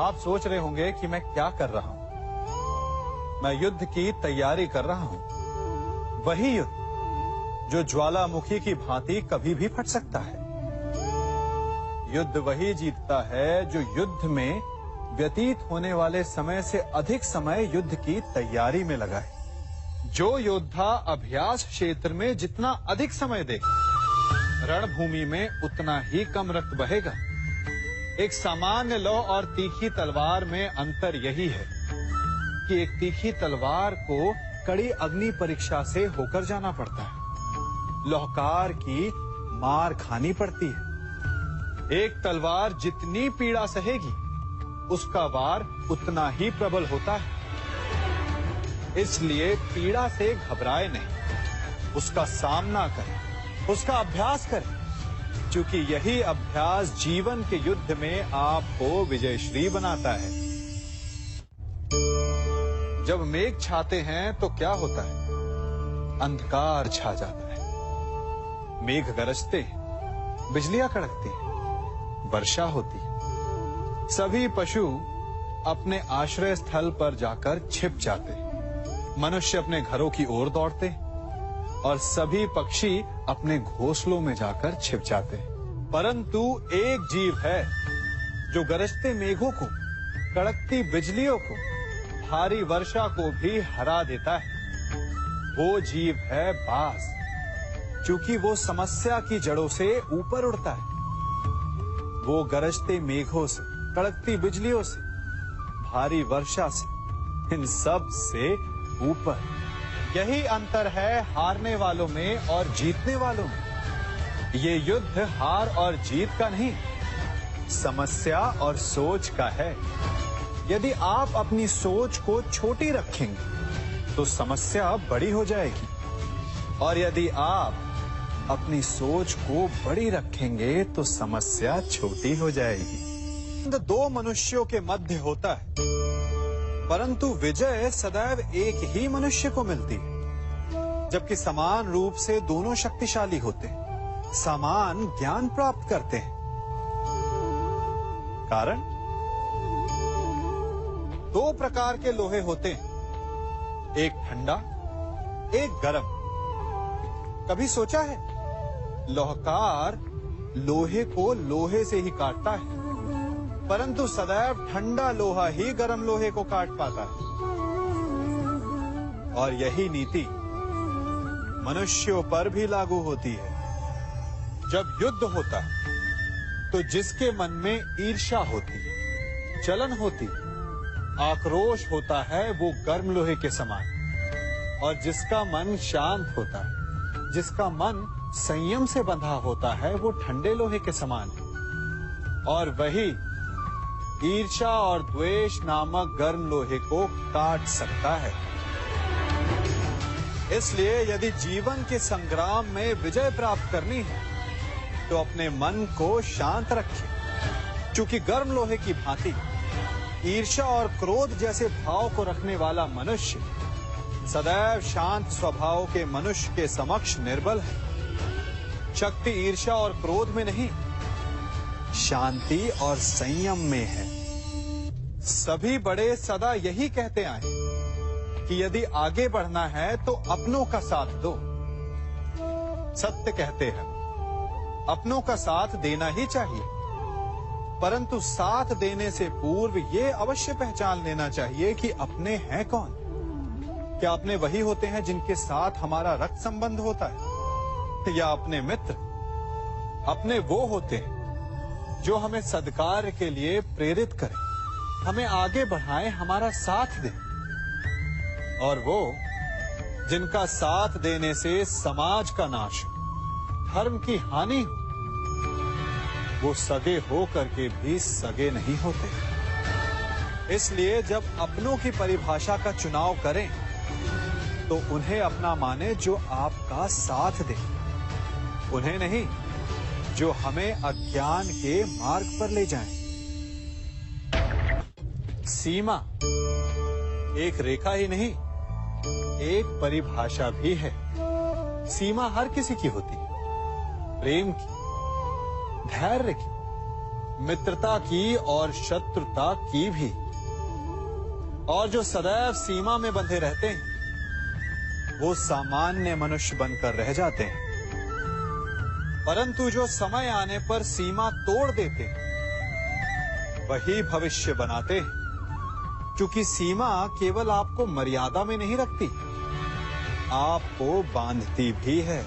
आप सोच रहे होंगे कि मैं क्या कर रहा हूं। मैं युद्ध की तैयारी कर रहा हूं। वही युद्ध जो ज्वालामुखी की भांति कभी भी फट सकता है। युद्ध वही जीतता है जो युद्ध में व्यतीत होने वाले समय से अधिक समय युद्ध की तैयारी में लगाए। जो योद्धा अभ्यास क्षेत्र में जितना अधिक समय देगा, रणभूमि में उतना ही कम रक्त बहेगा। एक सामान्य लौ और तीखी तलवार में अंतर यही है कि एक तीखी तलवार को कड़ी अग्नि परीक्षा से होकर जाना पड़ता है। लौहकार की मार खानी पड़ती है। एक तलवार जितनी पीड़ा सहेगी, उसका वार उतना ही प्रबल होता है। इसलिए पीड़ा से घबराए नहीं, उसका सामना करें, उसका अभ्यास करें, क्योंकि यही अभ्यास जीवन के युद्ध में आपको विजयश्री बनाता है। जब मेघ छाते हैं तो क्या होता है? अंधकार छा जाता है। मेघ गरजते हैं, बिजलियां कड़कती हैं, वर्षा होती है। सभी पशु अपने आश्रय स्थल पर जाकर छिप जाते हैं। मनुष्य अपने घरों की ओर दौड़ते हैं और सभी पक्षी अपने घोंसलों में जाकर छिप जाते हैं। परंतु एक जीव है जो गरजते मेघों को, कड़कती बिजलियों को, भारी वर्षा को भी हरा देता है। वो जीव है बाज, क्योंकि वो समस्या की जड़ों से ऊपर उड़ता है। वो गरजते मेघों से, कड़कती बिजलियों से, भारी वर्षा से, इन सब से ऊपर। यही अंतर है हारने वालों में और जीतने वालों में। ये युद्ध हार और जीत का नहीं, समस्या और सोच का है। यदि आप अपनी सोच को छोटी रखेंगे तो समस्या बड़ी हो जाएगी, और यदि आप अपनी सोच को बड़ी रखेंगे तो समस्या छोटी हो जाएगी। दो मनुष्यों के मध्य होता है, परंतु विजय सदैव एक ही मनुष्य को मिलती है। जबकि समान रूप से दोनों शक्तिशाली होते हैं, समान ज्ञान प्राप्त करते हैं। कारण, दो प्रकार के लोहे होते हैं, एक ठंडा, एक गर्म। कभी सोचा है? लोहकार लोहे को लोहे से ही काटता है, परंतु सदैव ठंडा लोहा ही गर्म लोहे को काट पाता है। और यही नीति मनुष्यों पर भी लागू होती है। जब युद्ध होता है तो जिसके मन में ईर्ष्या होती है, जलन होती है, आक्रोश होता है, वो गर्म लोहे के समान। और जिसका मन शांत होता है, जिसका मन संयम से बंधा होता है, वो ठंडे लोहे के समान है। और वही ईर्ष्या और द्वेष नामक गर्म लोहे को काट सकता है। इसलिए यदि जीवन के संग्राम में विजय प्राप्त करनी है तो अपने मन को शांत रखें, क्योंकि गर्म लोहे की भांति ईर्ष्या और क्रोध जैसे भाव को रखने वाला मनुष्य सदैव शांत स्वभाव के मनुष्य के समक्ष निर्बल है। शक्ति ईर्ष्या और क्रोध में नहीं, शांति और संयम में है। सभी बड़े सदा यही कहते आए कि यदि आगे बढ़ना है तो अपनों का साथ दो। सत्य कहते हैं, अपनों का साथ देना ही चाहिए, परंतु साथ देने से पूर्व ये अवश्य पहचान लेना चाहिए कि अपने हैं कौन। क्या अपने वही होते हैं जिनके साथ हमारा रक्त संबंध होता है, या अपने मित्र? अपने वो होते हैं जो हमें सद्कार्य के लिए प्रेरित करें, हमें आगे बढ़ाएं, हमारा साथ दें। और वो जिनका साथ देने से समाज का नाश, धर्म की हानि हो, वो सगे हो करके भी सगे नहीं होते। इसलिए जब अपनों की परिभाषा का चुनाव करें तो उन्हें अपना माने जो आपका साथ दे, उन्हें नहीं जो हमें अज्ञान के मार्ग पर ले जाएं। सीमा एक रेखा ही नहीं, एक परिभाषा भी है। सीमा हर किसी की होती है, प्रेम की, धैर्य की, मित्रता की और शत्रुता की भी। और जो सदैव सीमा में बंधे रहते हैं वो सामान्य मनुष्य बनकर रह जाते हैं, परंतु जो समय आने पर सीमा तोड़ देते हैं वही भविष्य बनाते हैं, क्योंकि सीमा केवल आपको मर्यादा में नहीं रखती, आपको बांधती भी है।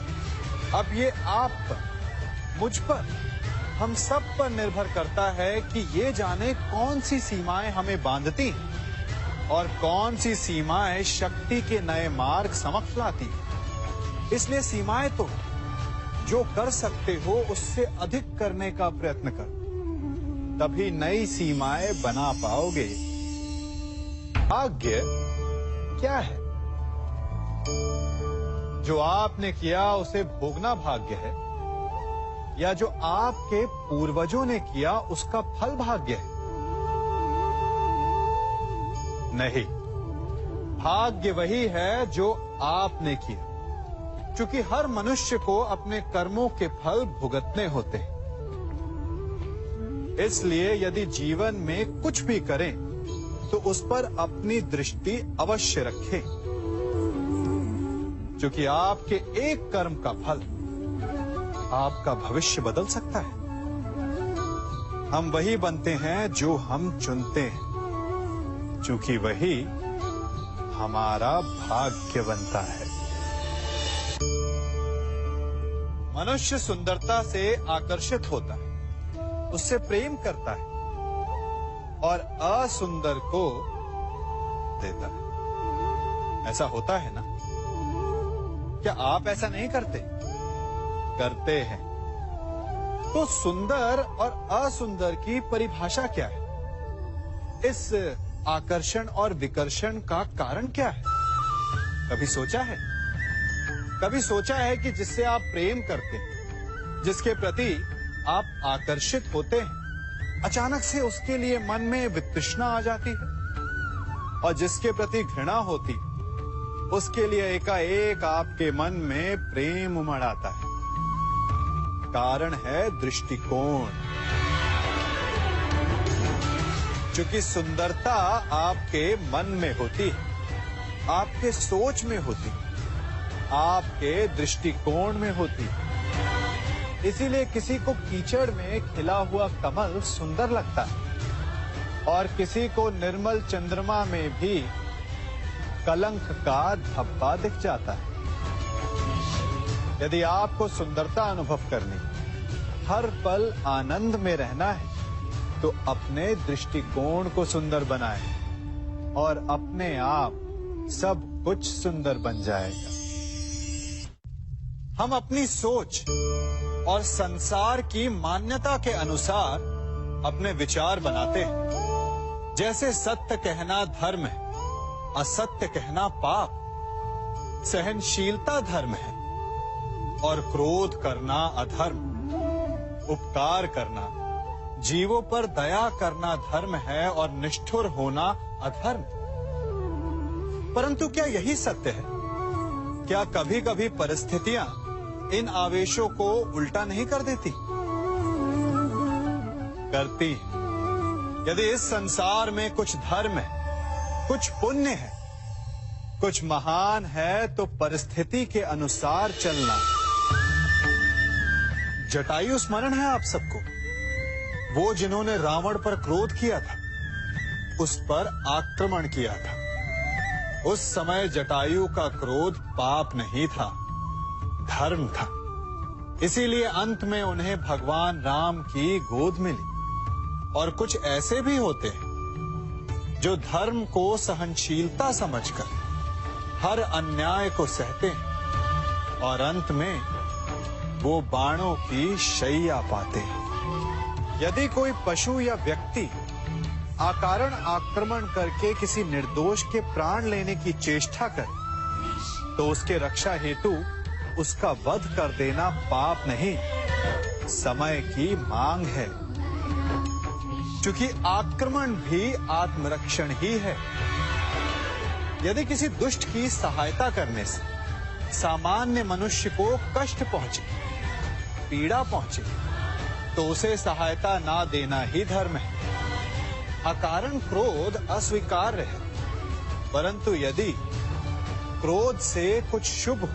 अब ये आप पर, मुझ पर, हम सब पर निर्भर करता है कि ये जाने कौन सी सीमाएं हमें बांधती हैं और कौन सी सीमाएं शक्ति के नए मार्ग समक्ष लाती हैं। इसलिए सीमाएं तो जो कर सकते हो उससे अधिक करने का प्रयत्न करो, तभी नई सीमाएं बना पाओगे। भाग्य क्या है? जो आपने किया उसे भोगना भाग्य है, या जो आपके पूर्वजों ने किया उसका फल भाग्य है? नहीं, भाग्य वही है जो आपने किया, क्योंकि हर मनुष्य को अपने कर्मों के फल भुगतने होते हैं। इसलिए यदि जीवन में कुछ भी करें तो उस पर अपनी दृष्टि अवश्य रखें, क्योंकि आपके एक कर्म का फल आपका भविष्य बदल सकता है। हम वही बनते हैं जो हम चुनते हैं, क्योंकि वही हमारा भाग्य बनता है। मनुष्य सुंदरता से आकर्षित होता है, उससे प्रेम करता है और असुंदर को देता है। ऐसा होता है ना? क्या आप ऐसा नहीं करते? करते हैं। तो सुंदर और असुंदर की परिभाषा क्या है? इस आकर्षण और विकर्षण का कारण क्या है? कभी सोचा है? कभी सोचा है कि जिससे आप प्रेम करते हैं, जिसके प्रति आप आकर्षित होते हैं, अचानक से उसके लिए मन में वितृष्णा आ जाती है, और जिसके प्रति घृणा होती है उसके लिए एकाएक आपके मन में प्रेम उमड़ आता है। कारण है दृष्टिकोण। क्योंकि सुंदरता आपके मन में होती है, आपके सोच में होती है, आपके दृष्टिकोण में होती है। इसीलिए किसी को कीचड़ में खिला हुआ कमल सुंदर लगता है, और किसी को निर्मल चंद्रमा में भी कलंक का धब्बा दिख जाता है। यदि आपको सुंदरता अनुभव करनी, हर पल आनंद में रहना है, तो अपने दृष्टिकोण को सुंदर बनाएं और अपने आप सब कुछ सुंदर बन जाएगा। हम अपनी सोच और संसार की मान्यता के अनुसार अपने विचार बनाते हैं। जैसे सत्य कहना धर्म है, असत्य कहना पाप, सहनशीलता धर्म है और क्रोध करना अधर्म, उपकार करना, जीवों पर दया करना धर्म है और निष्ठुर होना अधर्म। परंतु क्या यही सत्य है? क्या कभी कभी परिस्थितियां इन आवेशों को उल्टा नहीं कर देती? करती हैं। यदि इस संसार में कुछ धर्म है, कुछ पुण्य है, कुछ महान है, तो परिस्थिति के अनुसार चलना। जटायु स्मरण है आप सबको, वो जिन्होंने रावण पर क्रोध किया था, उस पर आक्रमण किया था। उस समय जटायु का क्रोध पाप नहीं था, धर्म था। इसीलिए अंत में उन्हें भगवान राम की गोद मिली। और कुछ ऐसे भी होते हैं जो धर्म को सहनशीलता समझकर हर अन्याय को सहते हैं और अंत में वो बाणों की शैया पाते हैं। यदि कोई पशु या व्यक्ति अकारण आक्रमण करके किसी निर्दोष के प्राण लेने की चेष्टा करे, तो उसके रक्षा हेतु उसका वध कर देना पाप नहीं, समय की मांग है। क्योंकि आक्रमण भी आत्मरक्षण ही है। यदि किसी दुष्ट की सहायता करने से सामान्य मनुष्य को कष्ट पहुंचे, पीड़ा पहुंचे, तो उसे सहायता ना देना ही धर्म है। अकारण क्रोध अस्वीकार्य है, परंतु यदि क्रोध से कुछ शुभ हो,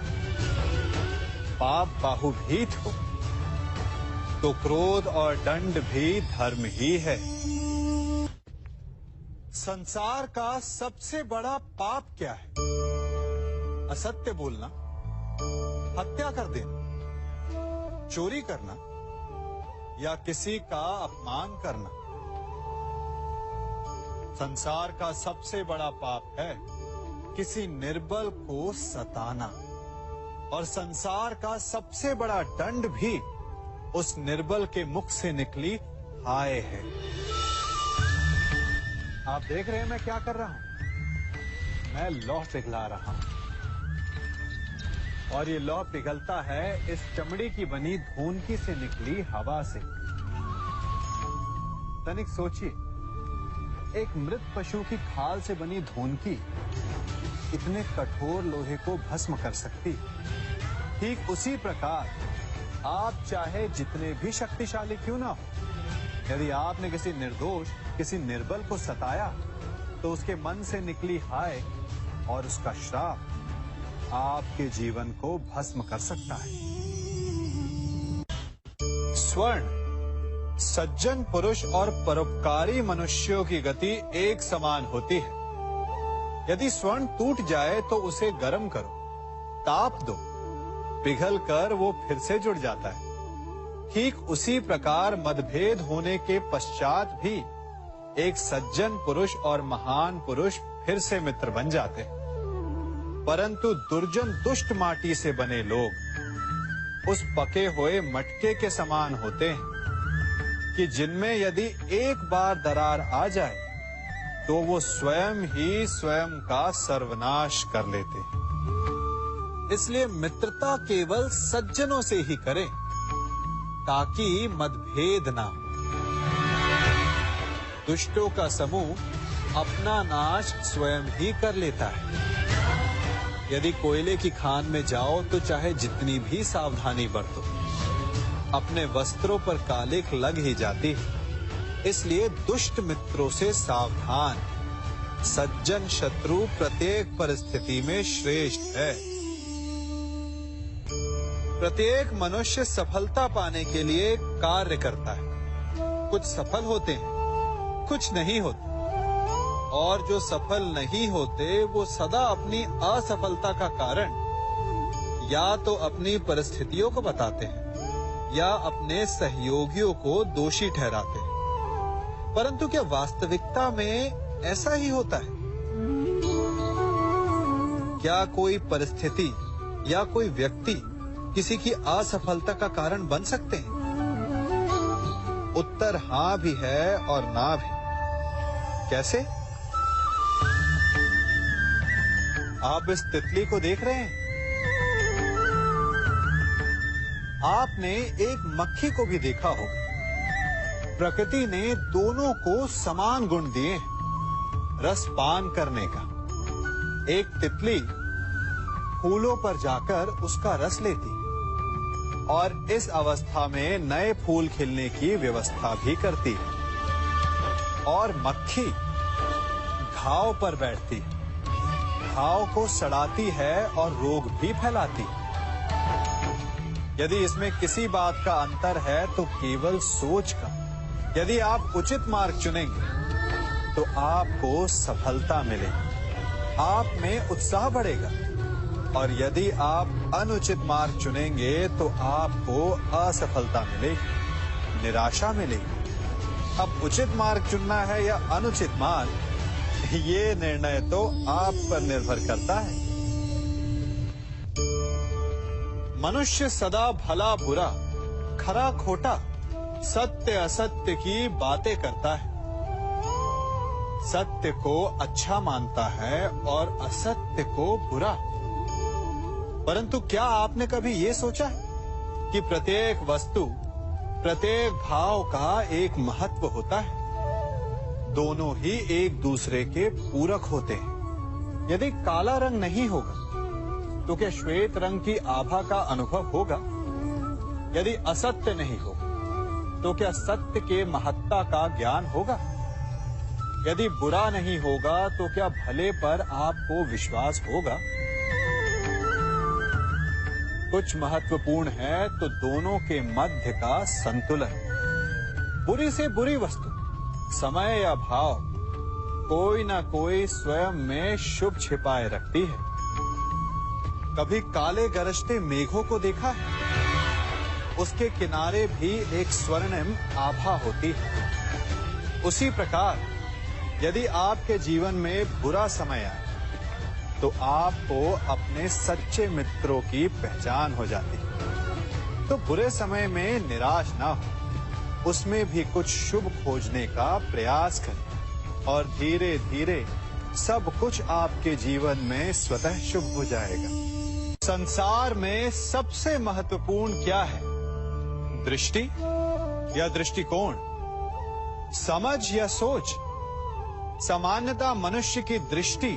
पाप बाहुभीत हो, तो क्रोध और दंड भी धर्म ही है। संसार का सबसे बड़ा पाप क्या है? असत्य बोलना, हत्या कर देना, चोरी करना या किसी का अपमान करना। संसार का सबसे बड़ा पाप है किसी निर्बल को सताना, और संसार का सबसे बड़ा दंड भी उस निर्बल के मुख से निकली हाय है। आप देख रहे हैं मैं क्या कर रहा हूं? मैं लौह पिघला रहा हूं, और ये लौह पिघलता है इस चमड़ी की बनी धूनकी से निकली हवा से। तनिक सोचिए, एक मृत पशु की खाल से बनी धूनकी इतने कठोर लोहे को भस्म कर सकती। ठीक उसी प्रकार आप चाहे जितने भी शक्तिशाली क्यों ना हो, यदि आपने किसी निर्दोष, किसी निर्बल को सताया, तो उसके मन से निकली हाय और उसका श्राप आपके जीवन को भस्म कर सकता है। स्वर्ण सज्जन पुरुष और परोपकारी मनुष्यों की गति एक समान होती है। यदि स्वर्ण टूट जाए तो उसे गर्म करो, ताप दो, पिघल कर वो फिर से जुड़ जाता है। ठीक उसी प्रकार मतभेद होने के पश्चात भी एक सज्जन पुरुष और महान पुरुष फिर से मित्र बन जाते हैं। परंतु दुर्जन दुष्ट माटी से बने लोग उस पके हुए मटके के समान होते हैं कि जिनमें यदि एक बार दरार आ जाए तो वो स्वयं ही स्वयं का सर्वनाश कर लेते हैं। इसलिए मित्रता केवल सज्जनों से ही करें ताकि मतभेद ना हो। दुष्टों का समूह अपना नाश स्वयं ही कर लेता है। यदि कोयले की खान में जाओ तो चाहे जितनी भी सावधानी बरतो, अपने वस्त्रों पर कालिख लग ही जाती है। इसलिए दुष्ट मित्रों से सावधान। सज्जन शत्रु प्रत्येक परिस्थिति में श्रेष्ठ है। प्रत्येक मनुष्य सफलता पाने के लिए कार्य करता है। कुछ सफल होते हैं, कुछ नहीं होते, और जो सफल नहीं होते वो सदा अपनी असफलता का कारण या तो अपनी परिस्थितियों को बताते हैं या अपने सहयोगियों को दोषी ठहराते हैं। परंतु क्या वास्तविकता में ऐसा ही होता है? क्या कोई परिस्थिति या कोई व्यक्ति किसी की असफलता का कारण बन सकते हैं? उत्तर हाँ भी है और ना भी। कैसे? आप इस तितली को देख रहे हैं? आपने एक मक्खी को भी देखा होगा। प्रकृति ने दोनों को समान गुण दिए हैं रस पान करने का। एक तितली फूलों पर जाकर उसका रस लेती और इस अवस्था में नए फूल खिलने की व्यवस्था भी करती है, और मक्खी घाव पर बैठती है, घाव को सड़ाती है और रोग भी फैलाती है। यदि इसमें किसी बात का अंतर है तो केवल सोच का। यदि आप उचित मार्ग चुनेंगे तो आपको सफलता मिलेगी, आप में उत्साह बढ़ेगा, और यदि आप अनुचित मार्ग चुनेंगे तो आपको असफलता मिलेगी, निराशा मिलेगी। अब उचित मार्ग चुनना है या अनुचित मार्ग, ये निर्णय तो आप पर निर्भर करता है। मनुष्य सदा भला बुरा, खरा खोटा, सत्य असत्य की बातें करता है। सत्य को अच्छा मानता है और असत्य को बुरा। परंतु क्या आपने कभी ये सोचा है कि प्रत्येक वस्तु, प्रत्येक भाव का एक महत्व होता है? दोनों ही एक दूसरे के पूरक होते हैं। यदि काला रंग नहीं होगा तो क्या श्वेत रंग की आभा का अनुभव होगा? यदि असत्य नहीं होगा तो क्या सत्य के महत्ता का ज्ञान होगा? यदि बुरा नहीं होगा तो क्या भले पर आपको विश्वास होगा? कुछ महत्वपूर्ण है तो दोनों के मध्य का संतुलन। बुरी से बुरी वस्तु, समय या भाव, कोई ना कोई स्वयं में शुभ छिपाए रखती है। कभी काले गरजते मेघों को देखा है? उसके किनारे भी एक स्वर्णिम आभा होती है। उसी प्रकार यदि आपके जीवन में बुरा समय आए तो आपको अपने सच्चे मित्रों की पहचान हो जाती है। तो बुरे समय में निराश ना हो, उसमें भी कुछ शुभ खोजने का प्रयास करें और धीरे धीरे सब कुछ आपके जीवन में स्वतः शुभ हो जाएगा। संसार में सबसे महत्वपूर्ण क्या है? दृष्टि या दृष्टिकोण, समझ या सोच? सामान्यतः मनुष्य की दृष्टि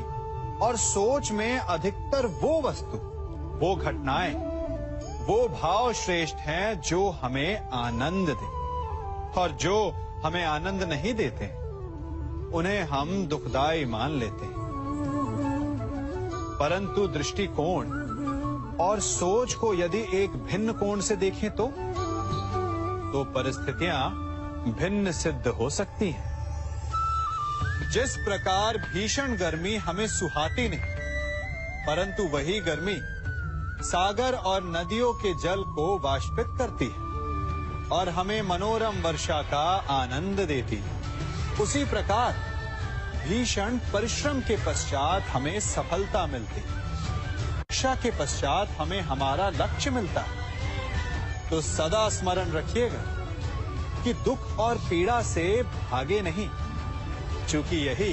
और सोच में अधिकतर वो वस्तु, वो घटनाएं, वो भाव श्रेष्ठ हैं जो हमें आनंद दे, और जो हमें आनंद नहीं देते उन्हें हम दुखदाई मान लेते हैं। परंतु दृष्टिकोण और सोच को यदि एक भिन्न कोण से देखें तो परिस्थितियां भिन्न सिद्ध हो सकती हैं। जिस प्रकार भीषण गर्मी हमें सुहाती नहीं, परंतु वही गर्मी सागर और नदियों के जल को वाष्पित करती है और हमें मनोरम वर्षा का आनंद देती है, उसी प्रकार भीषण परिश्रम के पश्चात हमें सफलता मिलती है। वर्षा के पश्चात हमें हमारा लक्ष्य मिलता है। तो सदा स्मरण रखिएगा कि दुख और पीड़ा से भागे नहीं, क्योंकि यही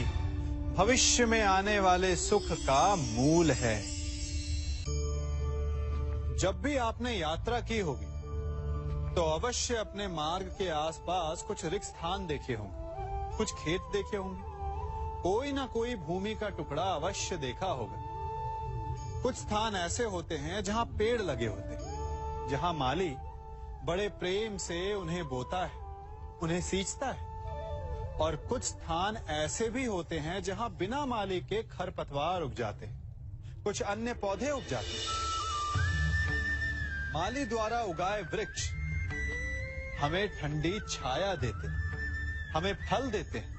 भविष्य में आने वाले सुख का मूल है। जब भी आपने यात्रा की होगी तो अवश्य अपने मार्ग के आसपास कुछ रिक्त स्थान देखे होंगे, कुछ खेत देखे होंगे, कोई ना कोई भूमि का टुकड़ा अवश्य देखा होगा। कुछ स्थान ऐसे होते हैं जहां पेड़ लगे होते हैं, जहां माली बड़े प्रेम से उन्हें बोता है, उन्हें सींचता है। और कुछ स्थान ऐसे भी होते हैं जहां बिना माली के खरपतवार उग जाते हैं, कुछ अन्य पौधे उग जाते हैं। माली द्वारा उगाए वृक्ष हमें ठंडी छाया देते हैं, हमें फल देते हैं,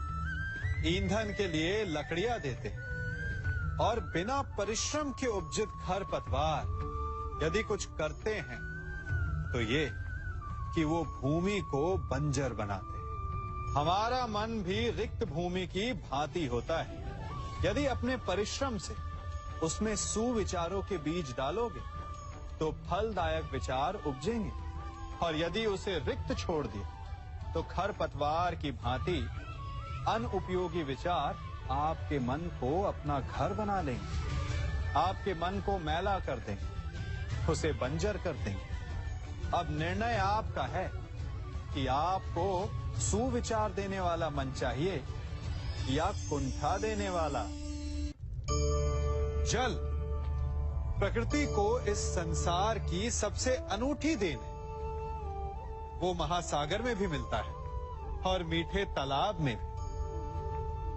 ईंधन के लिए लकड़ियां देते हैं। और बिना परिश्रम के उपजित खरपतवार यदि कुछ करते हैं तो ये कि वो भूमि को बंजर बनाते हैं। हमारा मन भी रिक्त भूमि की भांति होता है। यदि अपने परिश्रम से उसमें सुविचारों के बीज डालोगे तो फलदायक विचार उपजेंगे, और यदि उसे रिक्त छोड़ दिया तो खरपतवार की भांति अनुपयोगी विचार आपके मन को अपना घर बना लेंगे, आपके मन को मैला कर देंगे, उसे बंजर कर देंगे। अब निर्णय आपका है कि आपको सुविचार देने वाला मन चाहिए या कुंठा देने वाला। जल प्रकृति को इस संसार की सबसे अनूठी देन है। वो महासागर में भी मिलता है और मीठे तालाब में भी,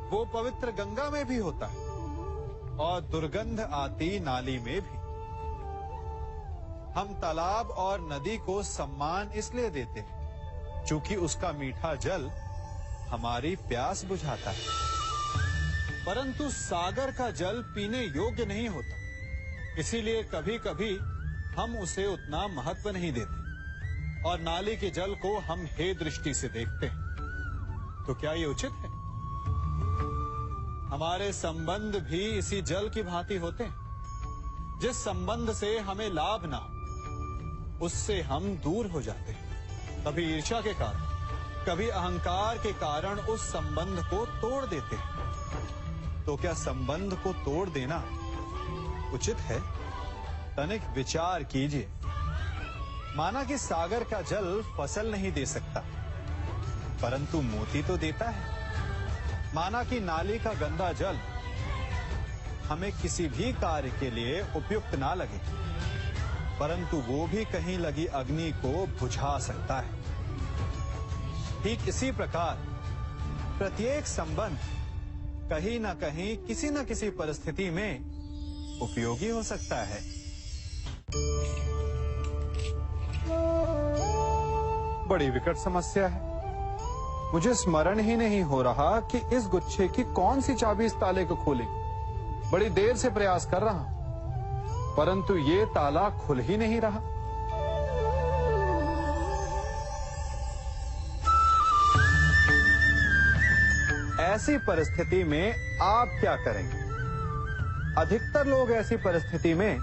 वो पवित्र गंगा में भी होता है और दुर्गंध आती नाली में भी। हम तालाब और नदी को सम्मान इसलिए देते हैं क्योंकि उसका मीठा जल हमारी प्यास बुझाता है। परंतु सागर का जल पीने योग्य नहीं होता, इसीलिए कभी कभी हम उसे उतना महत्व नहीं देते और नाली के जल को हम हे दृष्टि से देखते हैं। तो क्या ये उचित है? हमारे संबंध भी इसी जल की भांति होते हैं। जिस संबंध से हमें लाभ ना हो उससे हम दूर हो जाते हैं। कभी ईर्ष्या के कारण, कभी अहंकार के कारण उस संबंध को तोड़ देते हैं। तो क्या संबंध को तोड़ देना उचित है? तनिक विचार कीजिए। माना कि सागर का जल फसल नहीं दे सकता, परंतु मोती तो देता है। माना कि नाली का गंदा जल हमें किसी भी कार्य के लिए उपयुक्त ना लगे, परंतु वो भी कहीं लगी अग्नि को बुझा सकता है। ठीक इसी प्रकार प्रत्येक संबंध कहीं ना कहीं किसी न किसी परिस्थिति में उपयोगी हो सकता है। बड़ी विकट समस्या है। मुझे स्मरण ही नहीं हो रहा कि इस गुच्छे की कौन सी चाबी इस ताले को खोलेगी। बड़ी देर से प्रयास कर रहा हूं, परंतु ये ताला खुल ही नहीं रहा। ऐसी परिस्थिति में आप क्या करेंगे? अधिकतर लोग ऐसी परिस्थिति में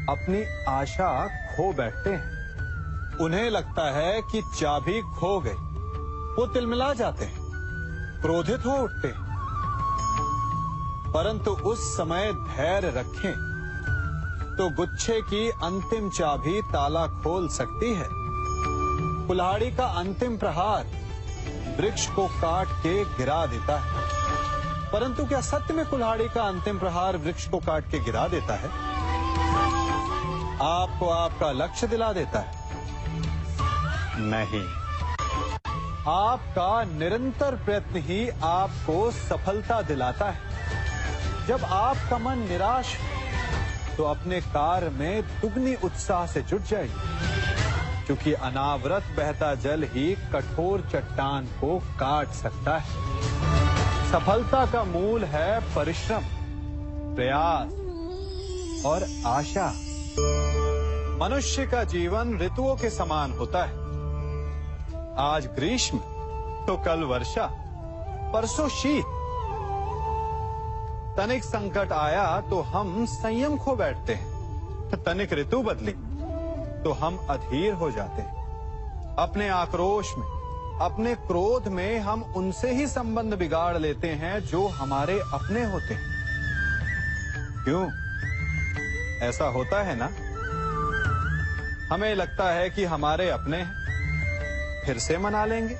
अपनी आशा खो बैठते हैं। उन्हें लगता है कि चाबी खो गई। वो तिलमिला जाते हैं, क्रोधित हो उठते हैं। परंतु उस समय धैर्य रखें तो गुच्छे की अंतिम चाबी ताला खोल सकती है। कुल्हाड़ी का अंतिम प्रहार वृक्ष को काट के गिरा देता है, परंतु क्या सत्य में कुल्हाड़ी का अंतिम प्रहार वृक्ष को काट के गिरा देता है? आपको आपका लक्ष्य दिला देता है? नहीं। आपका निरंतर प्रयत्न ही आपको सफलता दिलाता है। जब आपका मन निराश हो तो अपने कार्य में दुगनी उत्साह से जुट जाइए, क्योंकि अनावरत बहता जल ही कठोर चट्टान को काट सकता है। सफलता का मूल है परिश्रम, प्रयास और आशा। मनुष्य का जीवन ऋतुओं के समान होता है। आज ग्रीष्म तो कल वर्षा, परसों शीत। तनिक संकट आया तो हम संयम खो बैठते हैं, तनिक ऋतु बदली तो हम अधीर हो जाते हैं। अपने आक्रोश में, अपने क्रोध में हम उनसे ही संबंध बिगाड़ लेते हैं जो हमारे अपने होते हैं। क्यों ऐसा होता है ना? हमें लगता है कि हमारे अपने हैं, फिर से मना लेंगे,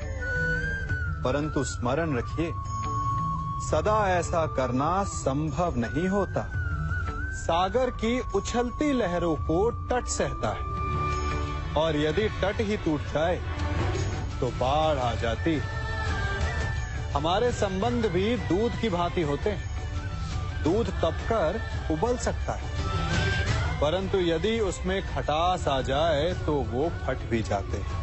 परंतु स्मरण रखिए, सदा ऐसा करना संभव नहीं होता। सागर की उछलती लहरों को तट सहता है, और यदि तट ही टूट जाए तो बाढ़ आ जाती है। हमारे संबंध भी दूध की भांति होते हैं। दूध तपकर उबल सकता है, परंतु यदि उसमें खटास आ जाए तो वो फट भी जाते हैं।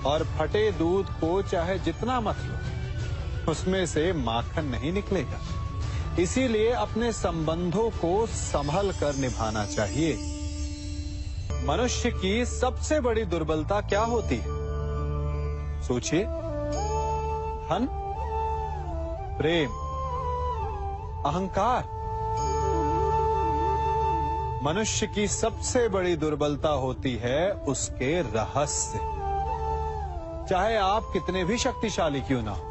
और फटे दूध को चाहे जितना मत लो, उसमें से माखन नहीं निकलेगा। इसीलिए अपने संबंधों को संभल कर निभाना चाहिए। मनुष्य की सबसे बड़ी दुर्बलता क्या होती है? सोचिए। धन, प्रेम, अहंकार। मनुष्य की सबसे बड़ी दुर्बलता होती है उसके रहस्य। चाहे आप कितने भी शक्तिशाली क्यों ना हो,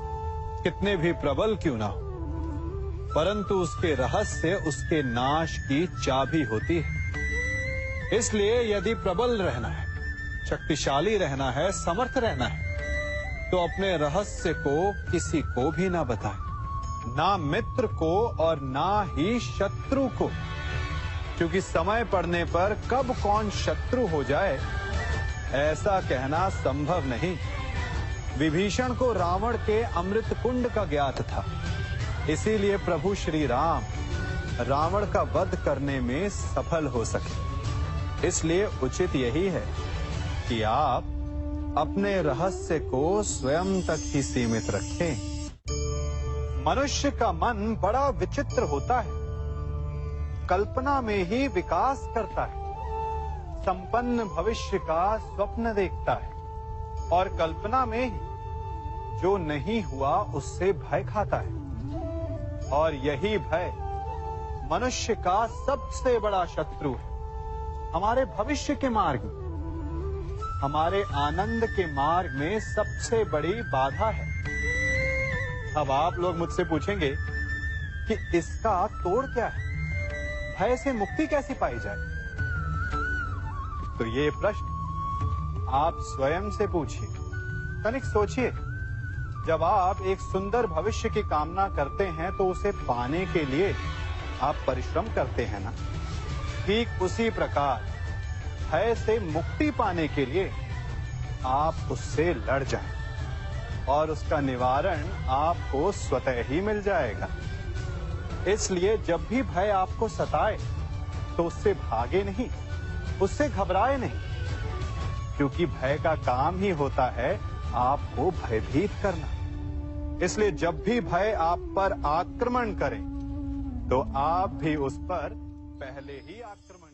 कितने भी प्रबल क्यों ना हो, परंतु उसके रहस्य उसके नाश की चाबी होती है। इसलिए यदि प्रबल रहना है, शक्तिशाली रहना है, समर्थ रहना है, तो अपने रहस्य को किसी को भी ना बताएं, ना मित्र को और ना ही शत्रु को, क्योंकि समय पड़ने पर कब कौन शत्रु हो जाए ऐसा कहना संभव नहीं। विभीषण को रावण के अमृत कुंड का ज्ञात था, इसीलिए प्रभु श्री राम रावण का वध करने में सफल हो सके। इसलिए उचित यही है कि आप अपने रहस्य को स्वयं तक ही सीमित रखें। मनुष्य का मन बड़ा विचित्र होता है, कल्पना में ही विकास करता है, संपन्न भविष्य का स्वप्न देखता है और कल्पना में ही जो नहीं हुआ उससे भय खाता है। और यही भय मनुष्य का सबसे बड़ा शत्रु है। हमारे भविष्य के मार्ग में, हमारे आनंद के मार्ग में सबसे बड़ी बाधा है। अब आप लोग मुझसे पूछेंगे कि इसका तोड़ क्या है, भय से मुक्ति कैसे पाई जाए? तो ये प्रश्न आप स्वयं से पूछिए। तनिक सोचिए, जब आप एक सुंदर भविष्य की कामना करते हैं तो उसे पाने के लिए आप परिश्रम करते हैं ना? ठीक उसी प्रकार भय से मुक्ति पाने के लिए आप उससे लड़ जाएं। और उसका निवारण आपको स्वतः ही मिल जाएगा। इसलिए जब भी भय आपको सताए तो उससे भागे नहीं, उससे घबराए नहीं, क्योंकि भय का काम ही होता है आपको भयभीत करना। इसलिए जब भी भय आप पर आक्रमण करे तो आप भी उस पर पहले ही आक्रमण